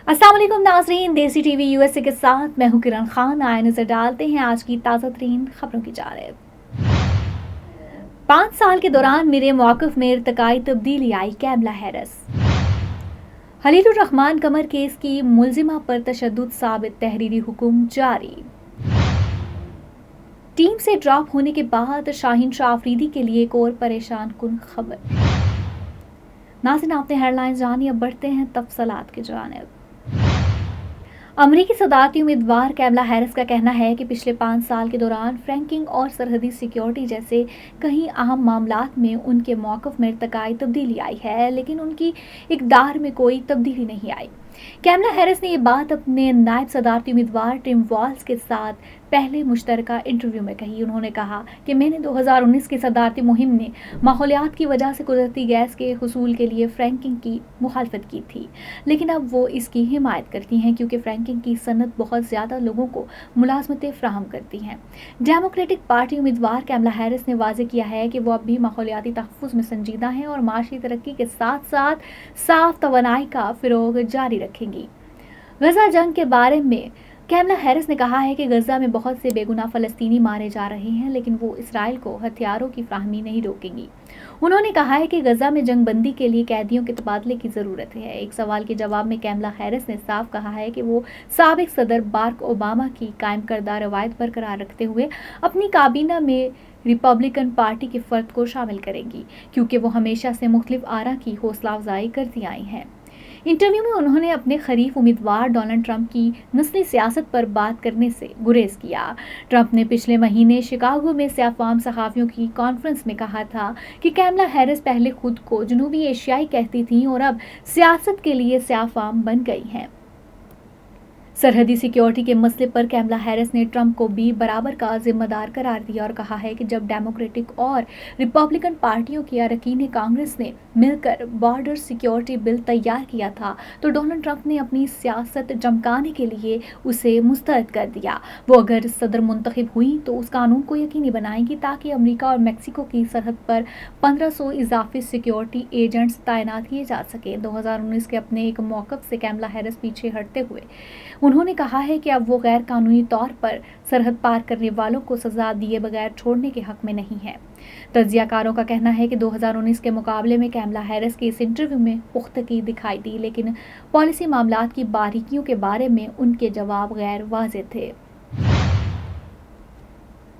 अस्सलाम वालेकुम नाज़रीन, देसी टीवी यूएसए के साथ मैं हूं किरण खान। आए नजर डालते हैं आज की ताज़ा तरीन खबरों की जानिब। 5 साल के दौरान मेरे मौक़िफ़ में इर्तिकाई तब्दीली आई, कैमला हैरिस। खलीलुर रहमान कमर केस की मुलजिमा पर तशद्दुद साबित, तहरीरी हुक्म जारी। टीम से ड्रॉप होने के बाद शाहीन शाह अफरीदी के लिए एक और परेशान कुन खबर। नाज़रीन, आपने हेडलाइंस जानी, अब बढ़ते हैं तफसीलात की जानिब। अमरीकी सदारती उम्मीदवार कैमला हैरिस का कहना है कि पिछले 5 साल के दौरान फ्रैंकिंग और सरहदी सिक्योरिटी जैसे कई अहम मामलात में उनके मौक़िफ़ में इर्तिकाई तब्दीली आई है, लेकिन उनकी इक़दार में कोई तब्दीली नहीं आई। कैमला हैरिस ने ये बात अपने नायब सदारती उम्मीदवार टिम वॉल्स के साथ पहले मुश्तरका इंटरव्यू में कही। उन्होंने कहा कि मैंने 2019 की सदारती मुहिम में माहौलियात की वजह से कुदरती गैस के हुसूल के लिए फ्रैंकिंग की मुखालफत की थी, लेकिन अब वो इसकी हिमायत करती हैं क्योंकि फ्रैंकिंग की सनत बहुत ज़्यादा लोगों को मुलाजमतें फ्राहम करती हैं। डेमोक्रेटिक पार्टी उम्मीदवार कैमला हैरिस ने वाज़ेह किया है कि वो अब भी माहौलियाती तहफ़्फ़ुज़ में संजीदा हैं और माशी तरक्की के साथ साथ साफ तवानाई का फ़रोग़ जारी रखेंगी। गज़ा जंग के बारे में कैमला हैरिस ने कहा है कि गज़ा में बहुत से बेगुनाह फ़लस्तीनी मारे जा रहे हैं, लेकिन वो इसराइल को हथियारों की फ़राहमी नहीं रोकेंगी। उन्होंने कहा है कि गज़ा में जंग बंदी के लिए कैदियों के तबादले की ज़रूरत है। एक सवाल के जवाब में कैमला हैरिस ने साफ कहा है कि वो साबिक़ सदर बाराक ओबामा की कायम करदा रवायत बरकरार रखते हुए अपनी काबीना में रिपब्लिकन पार्टी के फ़र्द को शामिल करेंगी, क्योंकि वो हमेशा से मुख्तलिफ आरा की हौसला अफजाई करती आई हैं। इंटरव्यू में उन्होंने अपने खरीफ उम्मीदवार डोनाल्ड ट्रंप की नस्ली सियासत पर बात करने से गुरेज किया। ट्रंप ने पिछले महीने शिकागो में सयाफ़ाम सहाफ़ियों की कॉन्फ्रेंस में कहा था कि कैमला हैरिस पहले खुद को जनूबी एशियाई कहती थीं और अब सियासत के लिए सयाफ़ाम बन गई हैं। सरहदी सिक्योरिटी के मसले पर कैमला हैरिस ने ट्रंप को भी बराबर का जिम्मेदार करार दिया और कहा है कि जब डेमोक्रेटिक और रिपब्लिकन पार्टियों के अरकान कांग्रेस ने मिलकर बॉर्डर सिक्योरिटी बिल तैयार किया था तो डोनाल्ड ट्रंप ने अपनी सियासत चमकाने के लिए उसे मुस्तरद कर दिया। वो अगर सदर मुंतखब हुई तो उस कानून को यकीनी बनाएंगी ताकि अमेरिका और मेक्सिको की सरहद पर 1500 इजाफी सिक्योरिटी एजेंट्स तैनात किए जा सके। 2019 के अपने एक मौक़िफ़ से कैमला हैरिस पीछे हटते हुए उन्होंने कहा है कि अब वो गैर कानूनी तौर पर सरहद पार करने वालों को सजा दिए बगैर छोड़ने के हक में नहीं है। तज्ज़ियाकारों का कहना है कि 2019 के मुकाबले में कैमला हैरिस के इस इंटरव्यू में पुख्तगी दिखाई दी, लेकिन पॉलिसी मामलात की बारीकियों के बारे में उनके जवाब गैर वाज़ेह थे।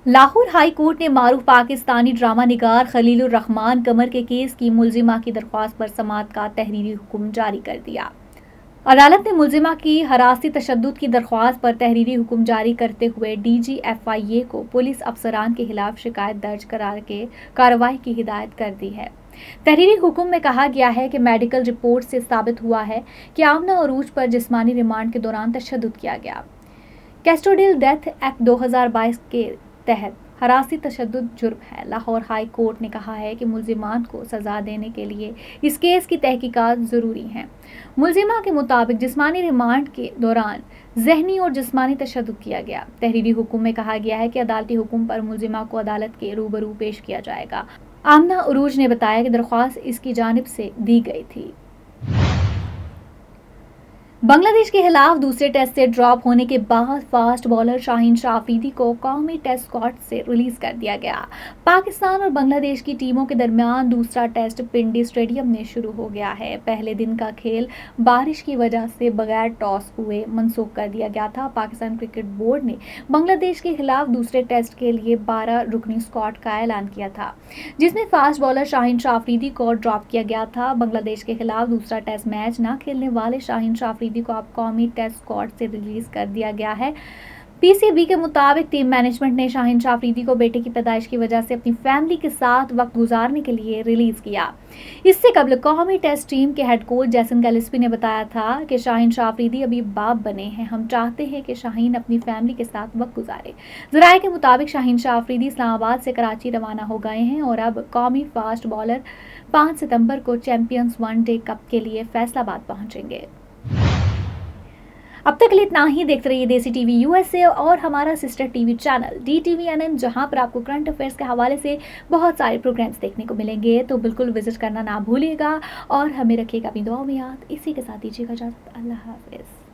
लाहौर हाई कोर्ट ने मारूफ पाकिस्तानी ड्रामा निगार खलीलुर रहमान कमर के केस की मुलजिमा की दरख्वास्त पर समाअत का तहरीरी हुक्म जारी कर दिया। अदालत ने मुलजिमा की हरासती तशद्दुद की दरख्वास्त पर तहरीरी हुक्म जारी करते हुए DGFIA को पुलिस अफसरान के खिलाफ शिकायत दर्ज करा के कार्रवाई की हिदायत कर दी है। तहरीरी हुक्म में कहा गया है कि मेडिकल रिपोर्ट से साबित हुआ है कि आमना अरूज पर जिस्मानी रिमांड के दौरान तशद्दुद किया गया। कैस्टोडियल डेथ एक्ट 2022 के तहत हरासी तशद्दुद जुर्म है। लाहौर हाई कोर्ट ने कहा है कि मुलजिमान को सज़ा देने के लिए इस केस की तहकीकात ज़रूरी हैं। मुलजिमा के मुताबिक जिस्मानी रिमांड के दौरान ज़हनी और जिस्मानी तशद्दुद किया गया। तहरीरी हुक्म में कहा गया है कि अदालती हुक्म पर मुलजिमा को अदालत के रूबरू पेश किया जाएगा। आमना अरूज ने बताया कि दरख्वास्त इसकी जानिब से दी गई थी। बांग्लादेश के खिलाफ दूसरे टेस्ट से ड्रॉप होने के बाद फास्ट बॉलर शाहीन शाह अफरीदी को कौमी टेस्ट स्क्वाड से रिलीज कर दिया गया। पाकिस्तान और बांग्लादेश की टीमों के दरमियान दूसरा टेस्ट पिंडी स्टेडियम में शुरू हो गया है। पहले दिन का खेल बारिश की वजह से बगैर टॉस हुए मनसूख कर दिया गया था। पाकिस्तान क्रिकेट बोर्ड ने बांग्लादेश के खिलाफ दूसरे टेस्ट के लिए 12 रुकनी स्क्वाड का ऐलान किया था, जिसमें फास्ट बॉलर शाहीन शाह अफरीदी को ड्रॉप किया गया था। बांग्लादेश के खिलाफ दूसरा टेस्ट मैच न खेलने वाले शाहीन शाह अफरीदी को अब कौमी टेस्ट स्क्वाड से रिलीज कर दिया गया है। PCB के मुताबिक टीम मैनेजमेंट ने शाहीन शाह अफरीदी को बेटे की पैदाइश की वजह से अपनी फैमिली के साथ वक्त गुजारने के लिए रिलीज किया। इससे कबल कौमी टेस्ट टीम के हेड कोच जैसन गैलिस्पी ने बताया था कि शाहीन शाह अफरीदी अभी बाप बने हैं, हम चाहते हैं कि शाहीन अपनी फैमिली के साथ वक्त गुजारे। ज़राए के मुताबिक शाहीन शाह अफरीदी इस्लामाबाद से कराची रवाना हो गए हैं और अब कौमी फास्ट बॉलर 5 सितंबर को चैंपियंस वनडे कप के लिए फैसलाबाद पहुंचेंगे। अब तक के लिए इतना ही। देखते रहिए देसी टीवी यूएसए और हमारा सिस्टर टीवी चैनल DTVNN, जहां पर आपको करंट अफेयर्स के हवाले से बहुत सारे प्रोग्राम्स देखने को मिलेंगे। तो बिल्कुल विजिट करना ना भूलिएगा और हमें रखिएगा अपनी दुआओं में याद। इसी के साथ दीजिएगा इजाज़त। अल्लाह हाफिज़।